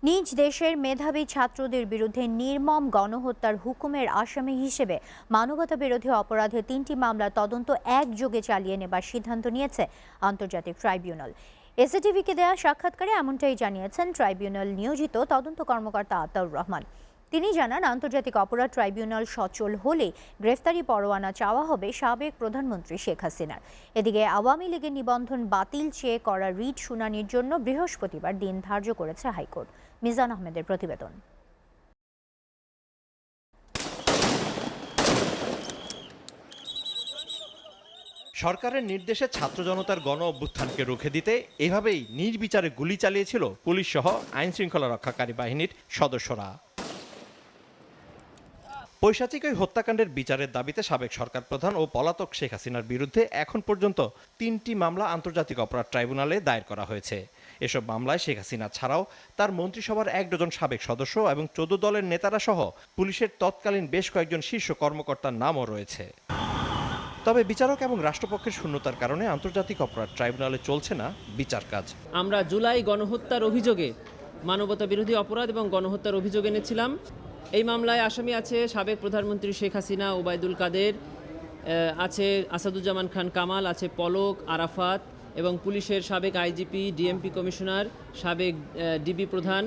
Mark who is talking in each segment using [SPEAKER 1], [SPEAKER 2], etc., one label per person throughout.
[SPEAKER 1] নিজ দেশের মেধাবী ছাত্রদের বিরুদ্ধে নির্মম গণহত্যার হুকুমের আসামি হিসেবে মানবতাবিরোধী অপরাধে ৩টি মামলা তদন্ত একযোগে চালিয়ে নেবার সিদ্ধান্ত নিয়েছে আন্তর্জাতিক ট্রাইব্যুনাল। এসএটিভিকে দেয়া সাক্ষাৎকারে এমনটাই জানিয়েছেন ট্রাইব্যুনাল নিয়োজিত তদন্ত কর্মকর্তা আতাউর রহমান। তিনি জানান, আন্তর্জাতিক অপরাধ ট্রাইব্যুনাল সচল হলে গ্রেফতারি পরোয়ানা চাওয়া হবে সাবেক প্রধানমন্ত্রী শেখ হাসিনার। এদিকে আওয়ামী লীগের নিবন্ধন বাতিল চেয়ে করা রিট শুনানির জন্য বৃহস্পতিবার দিন ধার্য করেছে হাইকোর্ট। মিজান আহমেদের প্রতিবেদন।
[SPEAKER 2] সরকারের নির্দেশে ছাত্র জনতার গণ অভ্যুত্থানকে রুখে দিতে এভাবেই নির্বিচারে গুলি চালিয়েছিল পুলিশ সহ আইন শৃঙ্খলা রক্ষাকারী বাহিনীর সদস্যরা। পৈশাচিক ওই হত্যাকাণ্ডের বিচারের দাবিতে সাবেক সরকার প্রধান ও পলাতক শেখ হাসিনার বিরুদ্ধে এখন পর্যন্ত 3টি মামলা আন্তর্জাতিক অপরাধ ট্রাইব্যুনালে দায়ের করা হয়েছে। এসব মামলায় শেখ হাসিনা ছাড়াও তার মন্ত্রিসভার 1 ডজন সাবেক সদস্য এবং 14 দলের নেতারা সহ পুলিশের তৎকালীন বেশ কয়েকজন শীর্ষ কর্মকর্তার নামও রয়েছে। তবে বিচারক এবং রাষ্ট্রপক্ষের শূন্যতার কারণে আন্তর্জাতিক অপরাধ ট্রাইব্যুনালে চলছে না বিচার কাজ।
[SPEAKER 3] আমরা জুলাই গণহত্যার অভিযোগে মানবতা বিরোধী অপরাধ এবং গণহত্যার অভিযোগ এনেছিলাম। এই মামলায় আসামি আছে সাবেক প্রধানমন্ত্রী শেখ হাসিনা, ওবায়দুল কাদের, আছে আসাদুজ্জামান খান কামাল, আছে পলক, আরাফাত এবং পুলিশের সাবেক আইজিপি, ডিএমপি কমিশনার, সাবেক ডিবি প্রধান,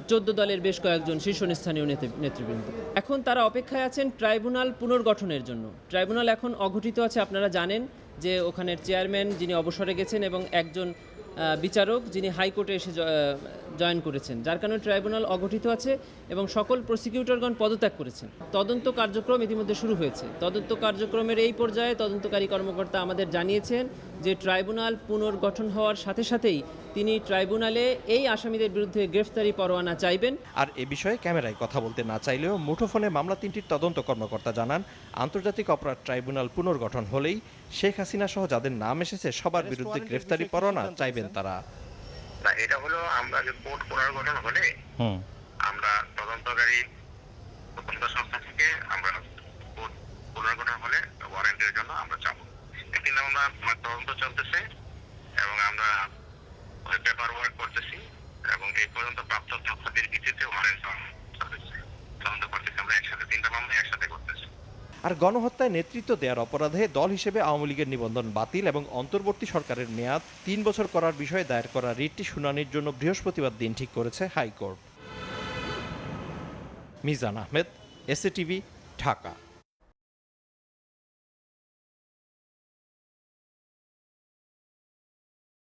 [SPEAKER 3] 14 দলের বেশ কয়েকজন শীর্ষস্থানীয় নেতৃবৃন্দ। এখন তারা অপেক্ষায় আছেন ট্রাইব্যুনাল পুনর্গঠনের জন্য। ট্রাইব্যুনাল এখন অঘটিত আছে। আপনারা জানেন যে ওখানের চেয়ারম্যান যিনি অবসরে গেছেন এবং একজন বিচারক যিনি হাইকোর্টে এসে জয়েন করেছেন, যার কারণে ট্রাইব্যুনাল অগঠিত আছে এবং সকল প্রসিকিউটরগণ পদত্যাগ করেছেন। তদন্ত কার্যক্রম ইতিমধ্যে শুরু হয়েছে। তদন্ত কার্যক্রমের এই পর্যায়ে তদন্তকারী কর্মকর্তা আমাদের জানিয়েছেন যে ট্রাইব্যুনাল পুনর্গঠন হওয়ার সাথে সাথেই তিনি ট্রাইব্যুনালে এই আসামিদের বিরুদ্ধে গ্রেফতারি পরোয়ানা চাইবেন।
[SPEAKER 2] আর এ বিষয়ে ক্যামেরায় কথা বলতে না চাইলেও মুঠোফোনে মামলা 3টির তদন্ত কর্মকর্তা জানান, আন্তর্জাতিক অপরাধ ট্রাইব্যুনাল পুনর্গঠন হলেই শেখ হাসিনা সহ যাদের নাম এসেছে সবার বিরুদ্ধে গ্রেফতারি পরোয়ানা চাইবেন তারা।
[SPEAKER 4] না, এটা হলো আমরা যে কোর্ট পুনর্গঠন হলে আমরা তদন্তকারী তদন্ত সংস্থা থেকে আমরা কোর্ট পুনর্গঠন হলে ওয়ারেন্টের জন্য আমরা চাবো। কিন্তু আমরা তদন্ত চলতেছে এবং আমরা পেপার ওয়ার্ক করতেছি এবং এই পর্যন্ত প্রাপ্ত তথ্যের ভিত্তিতে ওয়ারেন্ট তদন্ত করতেছি। আমরা একসাথে 3টা মামলা একসাথে করতেছি।
[SPEAKER 2] আর গণহত্যায় নেতৃত্ব দেওয়ার অপরাধে দল হিসেবে আওয়ামী লীগের নিবন্ধন বাতিল এবং অন্তর্বর্তী সরকারের মেয়াদ 3 বছর করার বিষয়ে দায়ের করা রিটটি শুনানির জন্য বৃহস্পতিবার দিন ঠিক করেছে হাইকোর্ট। মিজান আহমেদ, এসএটিভি, ঢাকা।